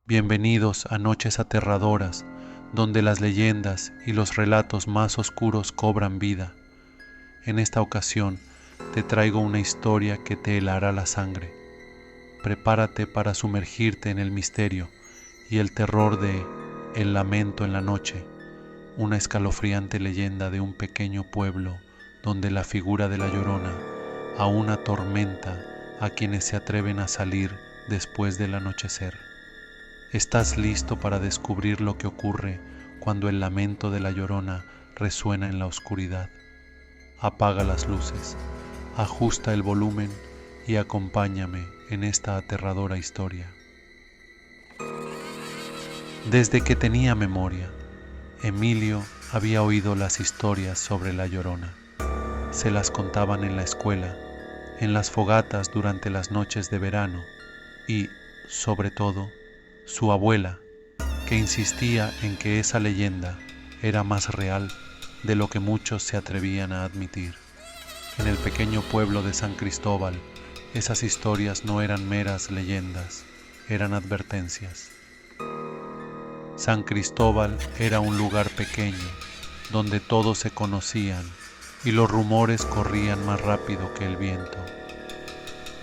Bienvenidos a noches aterradoras, donde las leyendas y los relatos más oscuros cobran vida. En esta ocasión te traigo una historia que te helará la sangre. Prepárate para sumergirte en el misterio y el terror de El lamento en la noche, una escalofriante leyenda de un pequeño pueblo donde la figura de la Llorona aún atormenta a quienes se atreven a salir después del anochecer. ¿Estás listo para descubrir lo que ocurre cuando el lamento de la Llorona resuena en la oscuridad? Apaga las luces, ajusta el volumen y acompáñame en esta aterradora historia. Desde que tenía memoria, Emilio había oído las historias sobre la Llorona. Se las contaban en la escuela, en las fogatas durante las noches de verano y, sobre todo, su abuela, que insistía en que esa leyenda era más real de lo que muchos se atrevían a admitir. En el pequeño pueblo de San Cristóbal, esas historias no eran meras leyendas, eran advertencias. San Cristóbal era un lugar pequeño, donde todos se conocían y los rumores corrían más rápido que el viento.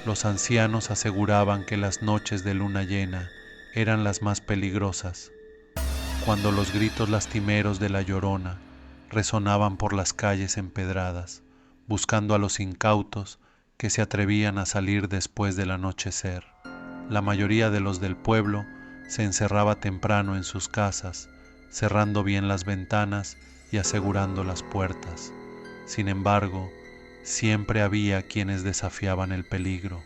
Los ancianos aseguraban que las noches de luna llena eran las más peligrosas, cuando los gritos lastimeros de la Llorona resonaban por las calles empedradas, buscando a los incautos que se atrevían a salir después del anochecer. La mayoría de los del pueblo se encerraba temprano en sus casas, cerrando bien las ventanas y asegurando las puertas. Sin embargo, siempre había quienes desafiaban el peligro.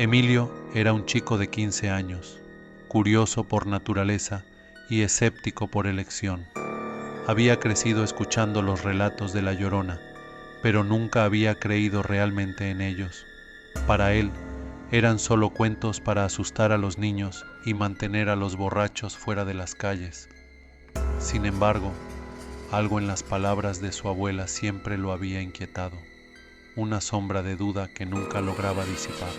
Emilio era un chico de 15 años, curioso por naturaleza y escéptico por elección. Había crecido escuchando los relatos de la Llorona, pero nunca había creído realmente en ellos. Para él, eran solo cuentos para asustar a los niños y mantener a los borrachos fuera de las calles. Sin embargo, algo en las palabras de su abuela siempre lo había inquietado, una sombra de duda que nunca lograba disipar.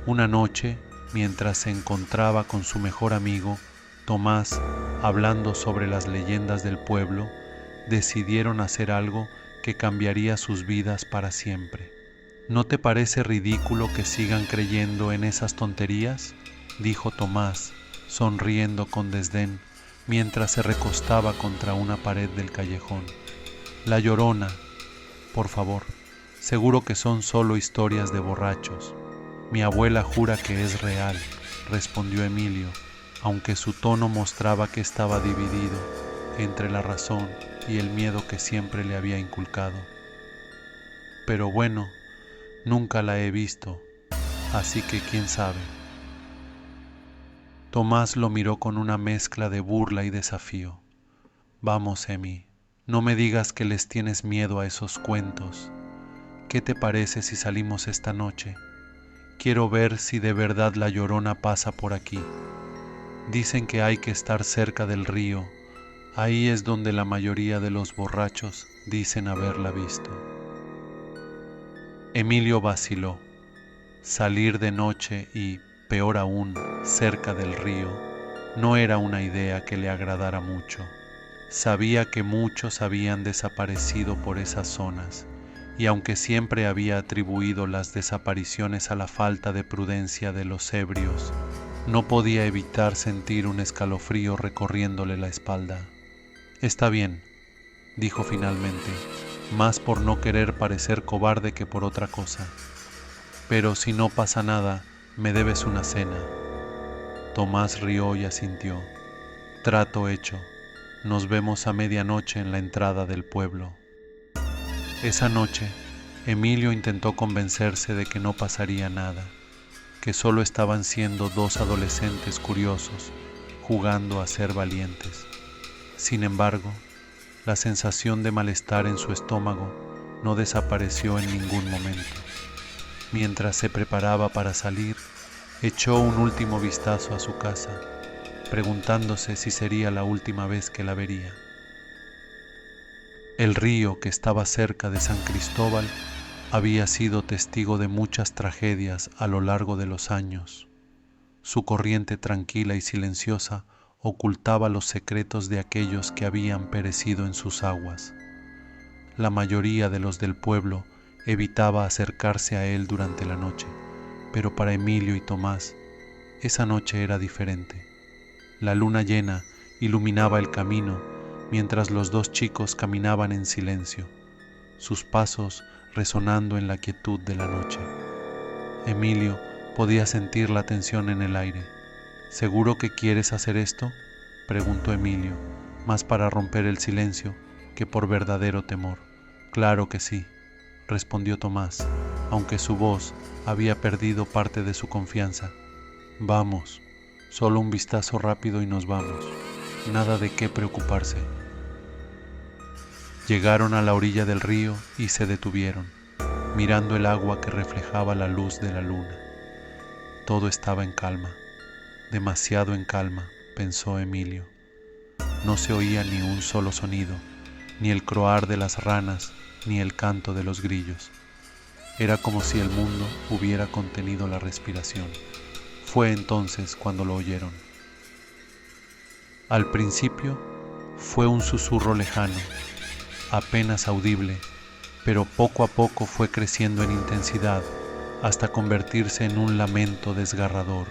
Una noche, mientras se encontraba con su mejor amigo, Tomás, hablando sobre las leyendas del pueblo, decidieron hacer algo que cambiaría sus vidas para siempre. ¿No te parece ridículo que sigan creyendo en esas tonterías?, dijo Tomás, sonriendo con desdén, mientras se recostaba contra una pared del callejón. La Llorona, por favor, seguro que son solo historias de borrachos. Mi abuela jura que es real, respondió Emilio, aunque su tono mostraba que estaba dividido entre la razón y el miedo que siempre le había inculcado. Pero bueno, nunca la he visto, así que quién sabe. Tomás lo miró con una mezcla de burla y desafío. Vamos, Emi, no me digas que les tienes miedo a esos cuentos. ¿Qué te parece si salimos esta noche? Quiero ver si de verdad la Llorona pasa por aquí. Dicen que hay que estar cerca del río. Ahí es donde la mayoría de los borrachos dicen haberla visto. Emilio vaciló. Salir de noche y, peor aún, cerca del río, no era una idea que le agradara mucho. Sabía que muchos habían desaparecido por esas zonas, y aunque siempre había atribuido las desapariciones a la falta de prudencia de los ebrios, no podía evitar sentir un escalofrío recorriéndole la espalda. Está bien, dijo finalmente, más por no querer parecer cobarde que por otra cosa. Pero si no pasa nada, me debes una cena. Tomás rió y asintió. Trato hecho. Nos vemos a medianoche en la entrada del pueblo. Esa noche, Emilio intentó convencerse de que no pasaría nada, que solo estaban siendo dos adolescentes curiosos, jugando a ser valientes. Sin embargo, la sensación de malestar en su estómago no desapareció en ningún momento. Mientras se preparaba para salir, echó un último vistazo a su casa, preguntándose si sería la última vez que la vería. El río que estaba cerca de San Cristóbal había sido testigo de muchas tragedias a lo largo de los años. Su corriente tranquila y silenciosa ocultaba los secretos de aquellos que habían perecido en sus aguas. La mayoría de los del pueblo evitaba acercarse a él durante la noche, pero para Emilio y Tomás, esa noche era diferente. La luna llena iluminaba el camino mientras los dos chicos caminaban en silencio, sus pasos resonando en la quietud de la noche. Emilio podía sentir la tensión en el aire. ¿Seguro que quieres hacer esto?, preguntó Emilio, más para romper el silencio que por verdadero temor. Claro que sí, respondió Tomás, aunque su voz había perdido parte de su confianza. Vamos, solo un vistazo rápido y nos vamos. Nada de qué preocuparse. Llegaron a la orilla del río y se detuvieron, mirando el agua que reflejaba la luz de la luna. Todo estaba en calma, demasiado en calma, pensó Emilio. No se oía ni un solo sonido, ni el croar de las ranas, ni el canto de los grillos. Era como si el mundo hubiera contenido la respiración. Fue entonces cuando lo oyeron. Al principio fue un susurro lejano, apenas audible, pero poco a poco fue creciendo en intensidad hasta convertirse en un lamento desgarrador.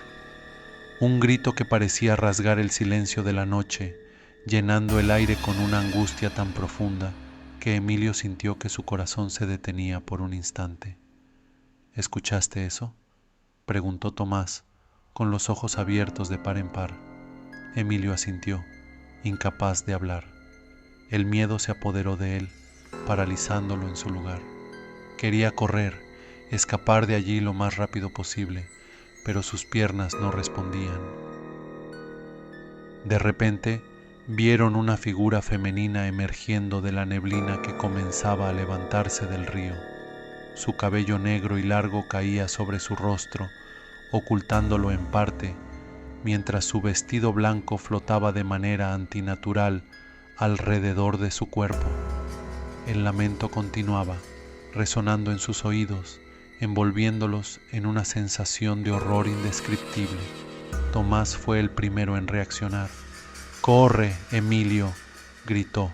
Un grito que parecía rasgar el silencio de la noche, llenando el aire con una angustia tan profunda que Emilio sintió que su corazón se detenía por un instante. ¿Escuchaste eso?, preguntó Tomás, con los ojos abiertos de par en par. Emilio asintió, incapaz de hablar. El miedo se apoderó de él, paralizándolo en su lugar. Quería correr, escapar de allí lo más rápido posible, pero sus piernas no respondían. De repente, vieron una figura femenina emergiendo de la neblina que comenzaba a levantarse del río. Su cabello negro y largo caía sobre su rostro, ocultándolo en parte, mientras su vestido blanco flotaba de manera antinatural alrededor de su cuerpo. El lamento continuaba, resonando en sus oídos, envolviéndolos en una sensación de horror indescriptible. Tomás fue el primero en reaccionar. «¡Corre, Emilio!», gritó,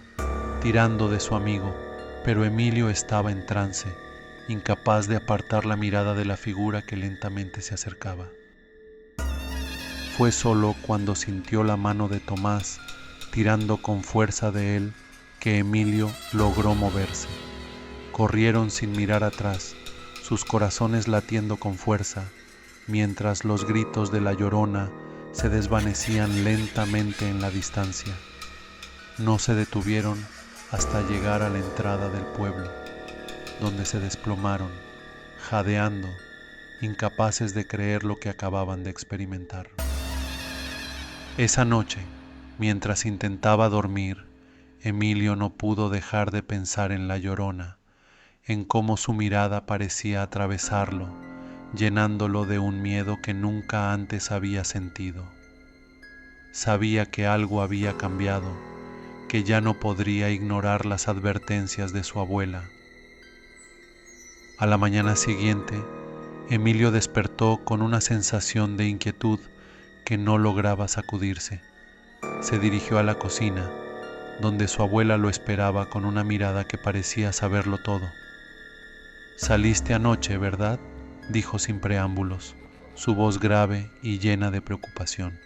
tirando de su amigo, pero Emilio estaba en trance, incapaz de apartar la mirada de la figura que lentamente se acercaba. Fue solo cuando sintió la mano de Tomás tirando con fuerza de él que Emilio logró moverse. Corrieron sin mirar atrás, sus corazones latiendo con fuerza, mientras los gritos de la Llorona se desvanecían lentamente en la distancia. No se detuvieron hasta llegar a la entrada del pueblo, donde se desplomaron, jadeando, incapaces de creer lo que acababan de experimentar. Esa noche, mientras intentaba dormir, Emilio no pudo dejar de pensar en la Llorona, en cómo su mirada parecía atravesarlo, llenándolo de un miedo que nunca antes había sentido. Sabía que algo había cambiado, que ya no podría ignorar las advertencias de su abuela. A la mañana siguiente, Emilio despertó con una sensación de inquietud que no lograba sacudirse. Se dirigió a la cocina, donde su abuela lo esperaba con una mirada que parecía saberlo todo. «Saliste anoche, ¿verdad?», dijo sin preámbulos, su voz grave y llena de preocupación.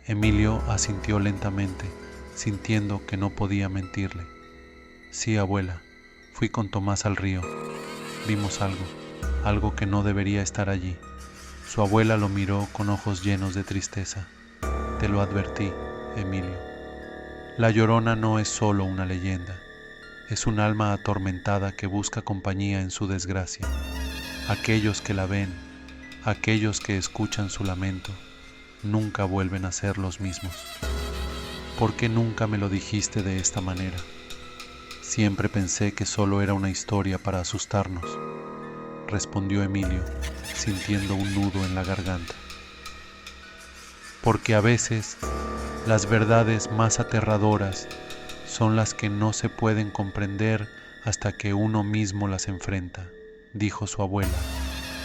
Emilio asintió lentamente, sintiendo que no podía mentirle. «Sí, abuela, fui con Tomás al río. Vimos algo que no debería estar allí». Su abuela lo miró con ojos llenos de tristeza. «Te lo advertí, Emilio. La Llorona no es solo una leyenda, es un alma atormentada que busca compañía en su desgracia. Aquellos que la ven, aquellos que escuchan su lamento, nunca vuelven a ser los mismos. ¿Por qué nunca me lo dijiste de esta manera? Siempre pensé que solo era una historia para asustarnos», respondió Emilio, sintiendo un nudo en la garganta. «Porque a veces las verdades más aterradoras son las que no se pueden comprender hasta que uno mismo las enfrenta», dijo su abuela,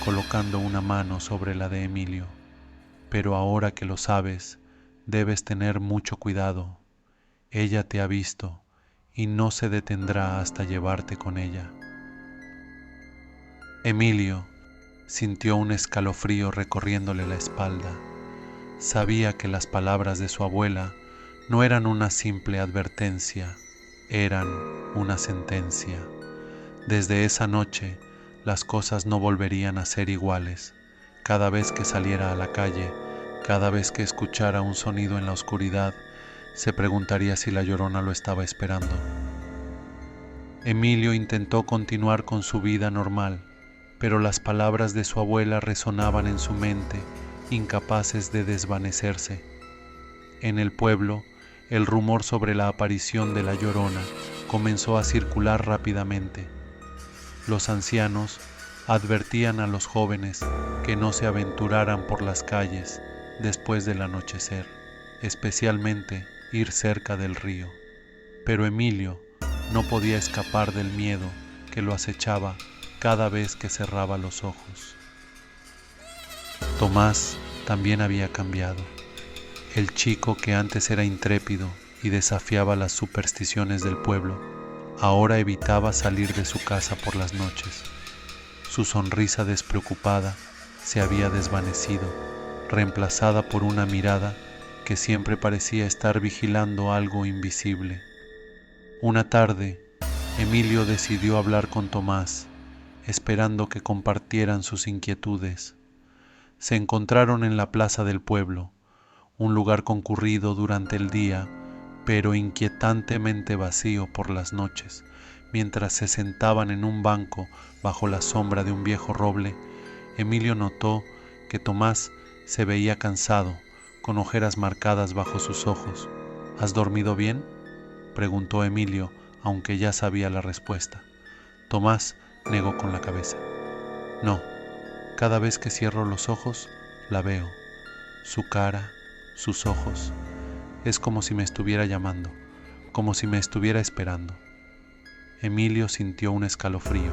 colocando una mano sobre la de Emilio. pero ahora que lo sabes, debes tener mucho cuidado. Ella te ha visto y no se detendrá hasta llevarte con ella. Emilio sintió un escalofrío recorriéndole la espalda. Sabía que las palabras de su abuela no eran una simple advertencia, eran una sentencia. Desde esa noche, las cosas no volverían a ser iguales. Cada vez que saliera a la calle, cada vez que escuchara un sonido en la oscuridad, se preguntaría si la Llorona lo estaba esperando. Emilio intentó continuar con su vida normal, pero las palabras de su abuela resonaban en su mente, incapaces de desvanecerse. En el pueblo, el rumor sobre la aparición de la Llorona comenzó a circular rápidamente. Los ancianos advertían a los jóvenes que no se aventuraran por las calles después del anochecer, especialmente ir cerca del río. Pero Emilio no podía escapar del miedo que lo acechaba cada vez que cerraba los ojos. Tomás también había cambiado. El chico que antes era intrépido y desafiaba las supersticiones del pueblo, ahora evitaba salir de su casa por las noches. Su sonrisa despreocupada se había desvanecido, reemplazada por una mirada que siempre parecía estar vigilando algo invisible. Una tarde, Emilio decidió hablar con Tomás, esperando que compartieran sus inquietudes. Se encontraron en la plaza del pueblo, un lugar concurrido durante el día, pero inquietantemente vacío por las noches. Mientras se sentaban en un banco bajo la sombra de un viejo roble, Emilio notó que Tomás se veía cansado, con ojeras marcadas bajo sus ojos. ¿Has dormido bien?, preguntó Emilio, aunque ya sabía la respuesta. Tomás negó con la cabeza. No, cada vez que cierro los ojos, la veo. Su cara, sus ojos. Es como si me estuviera llamando, como si me estuviera esperando. Emilio sintió un escalofrío.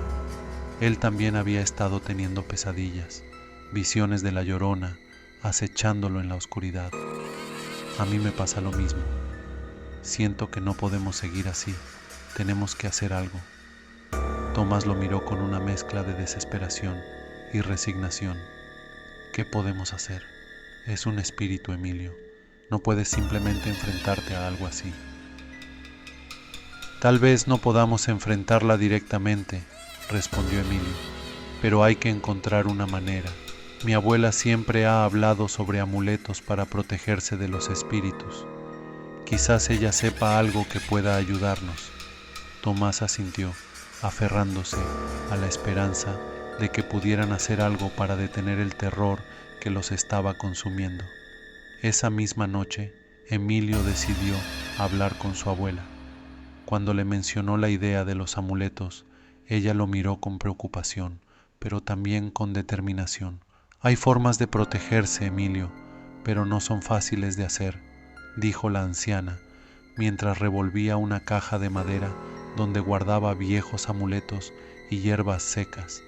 Él también había estado teniendo pesadillas, visiones de la Llorona, acechándolo en la oscuridad. A mí me pasa lo mismo. Siento que no podemos seguir así. Tenemos que hacer algo. Tomás lo miró con una mezcla de desesperación y resignación. ¿Qué podemos hacer? Es un espíritu, Emilio. No puedes simplemente enfrentarte a algo así. Tal vez no podamos enfrentarla directamente, respondió Emilio, pero hay que encontrar una manera. Mi abuela siempre ha hablado sobre amuletos para protegerse de los espíritus. Quizás ella sepa algo que pueda ayudarnos. Tomás asintió, aferrándose a la esperanza de que pudieran hacer algo para detener el terror que los estaba consumiendo. Esa misma noche, Emilio decidió hablar con su abuela. Cuando le mencionó la idea de los amuletos, ella lo miró con preocupación, pero también con determinación. Hay formas de protegerse, Emilio, pero no son fáciles de hacer, dijo la anciana, mientras revolvía una caja de madera donde guardaba viejos amuletos y hierbas secas.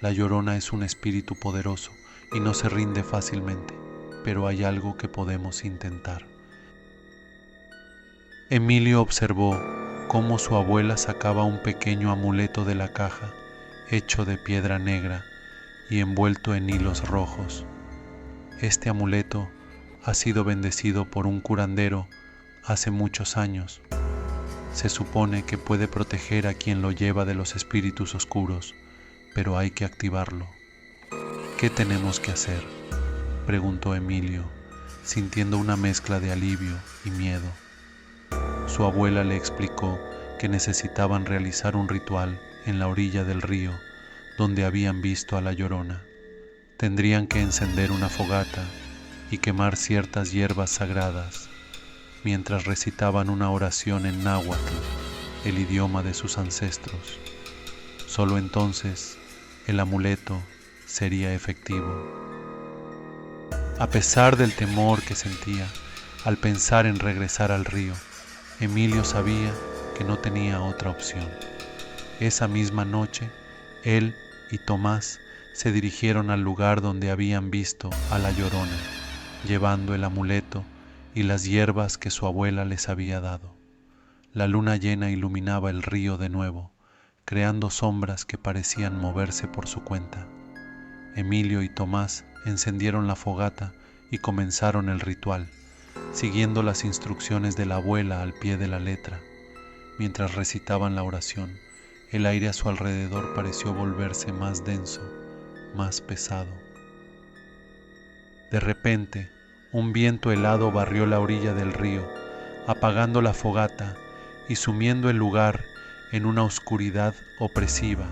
La Llorona es un espíritu poderoso y no se rinde fácilmente, pero hay algo que podemos intentar. Emilio observó cómo su abuela sacaba un pequeño amuleto de la caja, hecho de piedra negra y envuelto en hilos rojos. Este amuleto ha sido bendecido por un curandero hace muchos años. Se supone que puede proteger a quien lo lleva de los espíritus oscuros, pero hay que activarlo. ¿Qué tenemos que hacer?, preguntó Emilio, sintiendo una mezcla de alivio y miedo. Su abuela le explicó que necesitaban realizar un ritual en la orilla del río donde habían visto a la Llorona. Tendrían que encender una fogata y quemar ciertas hierbas sagradas, mientras recitaban una oración en náhuatl, el idioma de sus ancestros. Solo entonces el amuleto sería efectivo. A pesar del temor que sentía al pensar en regresar al río, Emilio sabía que no tenía otra opción. Esa misma noche, él y Tomás se dirigieron al lugar donde habían visto a la Llorona. llevando el amuleto y las hierbas que su abuela les había dado. La luna llena iluminaba el río de nuevo, creando sombras que parecían moverse por su cuenta. Emilio y Tomás encendieron la fogata y comenzaron el ritual, siguiendo las instrucciones de la abuela al pie de la letra. Mientras recitaban la oración, el aire a su alrededor pareció volverse más denso, más pesado. De repente, un viento helado barrió la orilla del río, apagando la fogata y sumiendo el lugar en una oscuridad opresiva.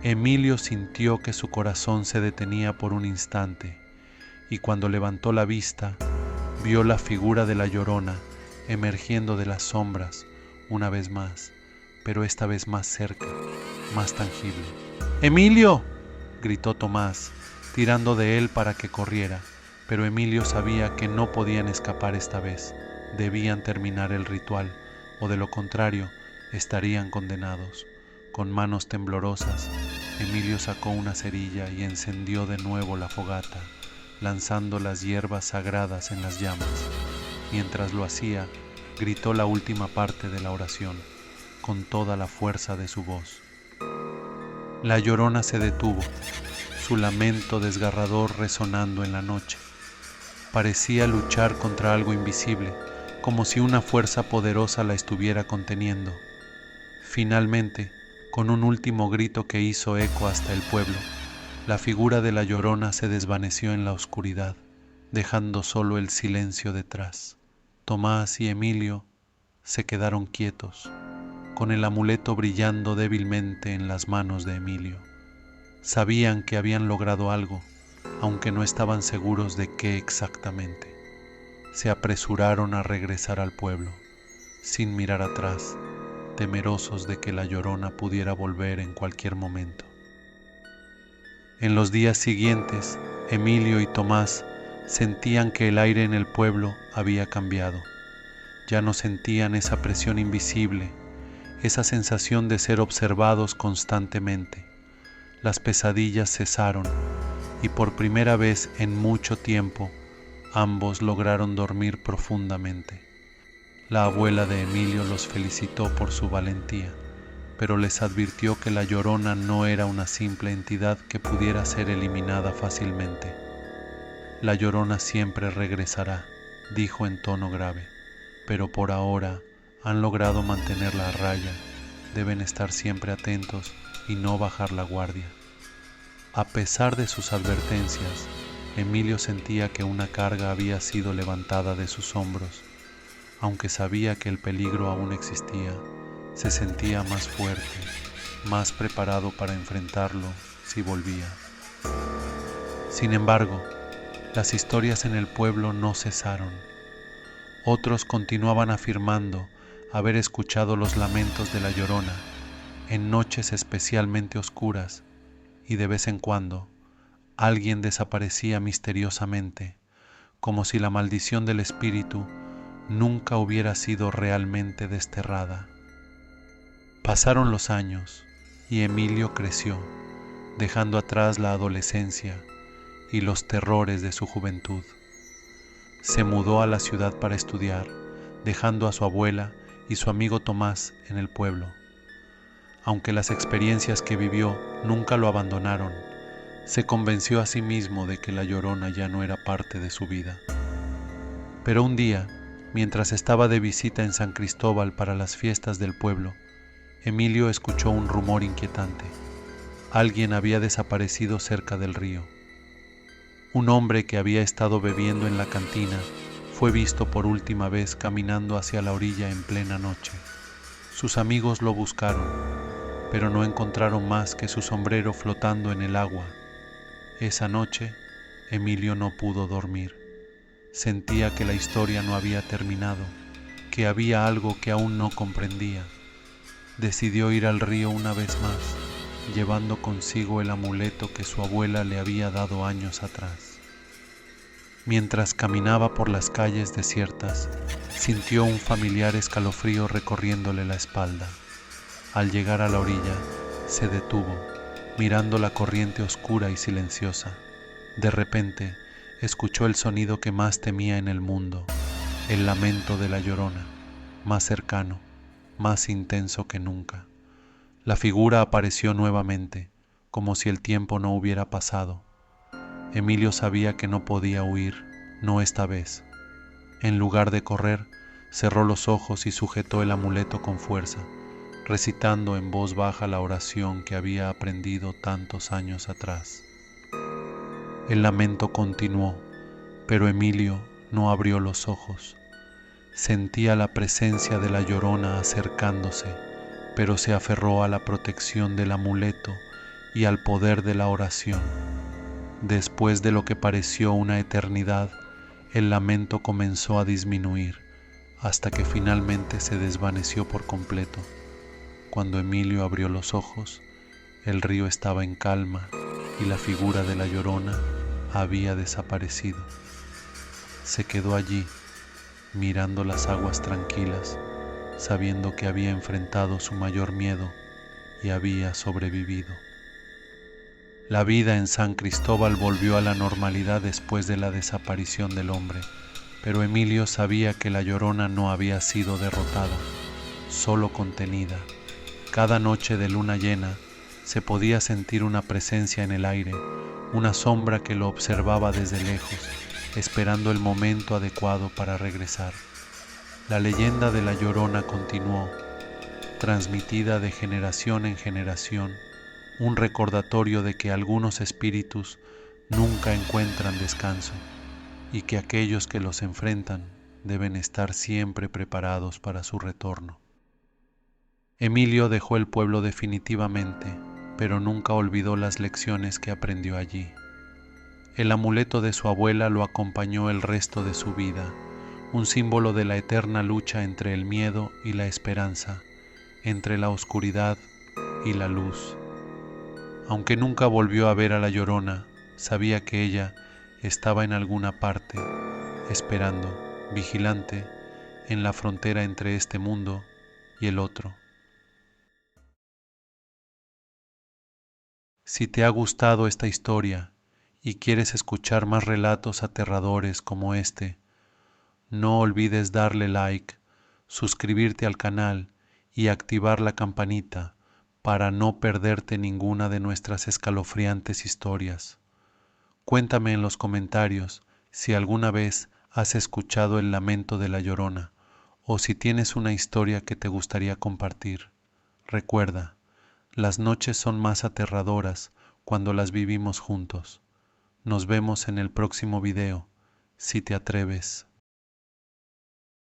Emilio sintió que su corazón se detenía por un instante, y cuando levantó la vista, vio la figura de la Llorona emergiendo de las sombras una vez más, pero esta vez más cerca, más tangible. ¡Emilio!, gritó Tomás, tirando de él para que corriera, pero Emilio sabía que no podían escapar esta vez. Debían terminar el ritual, o de lo contrario, estarían condenados. Con manos temblorosas, Emilio sacó una cerilla y encendió de nuevo la fogata, lanzando las hierbas sagradas en las llamas. Mientras lo hacía, gritó la última parte de la oración, con toda la fuerza de su voz. La Llorona se detuvo, su lamento desgarrador resonando en la noche. Parecía luchar contra algo invisible, como si una fuerza poderosa la estuviera conteniendo. Finalmente, con un último grito que hizo eco hasta el pueblo, la figura de la Llorona se desvaneció en la oscuridad, dejando solo el silencio detrás. Tomás y Emilio se quedaron quietos, con el amuleto brillando débilmente en las manos de Emilio. Sabían que habían logrado algo, aunque no estaban seguros de qué exactamente. Se apresuraron a regresar al pueblo, sin mirar atrás, temerosos de que la Llorona pudiera volver en cualquier momento. En los días siguientes, Emilio y Tomás sentían que el aire en el pueblo había cambiado. Ya no sentían esa presión invisible, esa sensación de ser observados constantemente. Las pesadillas cesaron y por primera vez en mucho tiempo ambos lograron dormir profundamente. La abuela de Emilio los felicitó por su valentía, pero les advirtió que la Llorona no era una simple entidad que pudiera ser eliminada fácilmente. La Llorona siempre regresará, dijo en tono grave, pero por ahora han logrado mantenerla a raya. Deben estar siempre atentos y no bajar la guardia. A pesar de sus advertencias, Emilio sentía que una carga había sido levantada de sus hombros. Aunque sabía que el peligro aún existía, se sentía más fuerte, más preparado para enfrentarlo si volvía. Sin embargo, las historias en el pueblo no cesaron. Otros continuaban afirmando haber escuchado los lamentos de la Llorona en noches especialmente oscuras, y de vez en cuando alguien desaparecía misteriosamente, como si la maldición del espíritu nunca hubiera sido realmente desterrada. Pasaron los años y Emilio creció, dejando atrás la adolescencia y los terrores de su juventud. Se mudó a la ciudad para estudiar, dejando a su abuela y su amigo Tomás en el pueblo. Aunque las experiencias que vivió nunca lo abandonaron, se convenció a sí mismo de que la Llorona ya no era parte de su vida. Pero un día, mientras estaba de visita en San Cristóbal para las fiestas del pueblo, Emilio escuchó un rumor inquietante. Alguien había desaparecido cerca del río. Un hombre que había estado bebiendo en la cantina fue visto por última vez caminando hacia la orilla en plena noche. Sus amigos lo buscaron, pero no encontraron más que su sombrero flotando en el agua. Esa noche, Emilio no pudo dormir. Sentía que la historia no había terminado, que había algo que aún no comprendía. Decidió ir al río una vez más, llevando consigo el amuleto que su abuela le había dado años atrás. Mientras caminaba por las calles desiertas, sintió un familiar escalofrío recorriéndole la espalda. Al llegar a la orilla, se detuvo, mirando la corriente oscura y silenciosa. De repente, escuchó el sonido que más temía en el mundo, el lamento de la Llorona, más cercano, más intenso que nunca. La figura apareció nuevamente, como si el tiempo no hubiera pasado. Emilio sabía que no podía huir, no esta vez. En lugar de correr, cerró los ojos y sujetó el amuleto con fuerza, recitando en voz baja la oración que había aprendido tantos años atrás. El lamento continuó, pero Emilio no abrió los ojos. Sentía la presencia de la Llorona acercándose, pero se aferró a la protección del amuleto y al poder de la oración. Después de lo que pareció una eternidad, el lamento comenzó a disminuir, hasta que finalmente se desvaneció por completo. Cuando Emilio abrió los ojos, el río estaba en calma y la figura de la Llorona había desaparecido. Se quedó allí, mirando las aguas tranquilas, sabiendo que había enfrentado su mayor miedo y había sobrevivido. La vida en San Cristóbal volvió a la normalidad después de la desaparición del hombre, pero Emilio sabía que la Llorona no había sido derrotada, solo contenida. Cada noche de luna llena se podía sentir una presencia en el aire, una sombra que lo observaba desde lejos, esperando el momento adecuado para regresar. La leyenda de la Llorona continuó, transmitida de generación en generación, un recordatorio de que algunos espíritus nunca encuentran descanso y que aquellos que los enfrentan deben estar siempre preparados para su retorno. Emilio dejó el pueblo definitivamente, pero nunca olvidó las lecciones que aprendió allí. El amuleto de su abuela lo acompañó el resto de su vida, un símbolo de la eterna lucha entre el miedo y la esperanza, entre la oscuridad y la luz. Aunque nunca volvió a ver a la Llorona, sabía que ella estaba en alguna parte, esperando, vigilante, en la frontera entre este mundo y el otro. Si te ha gustado esta historia y quieres escuchar más relatos aterradores como este, no olvides darle like, suscribirte al canal y activar la campanita para no perderte ninguna de nuestras escalofriantes historias. Cuéntame en los comentarios si alguna vez has escuchado el lamento de la Llorona o si tienes una historia que te gustaría compartir. Recuerda, las noches son más aterradoras cuando las vivimos juntos. Nos vemos en el próximo video, si te atreves.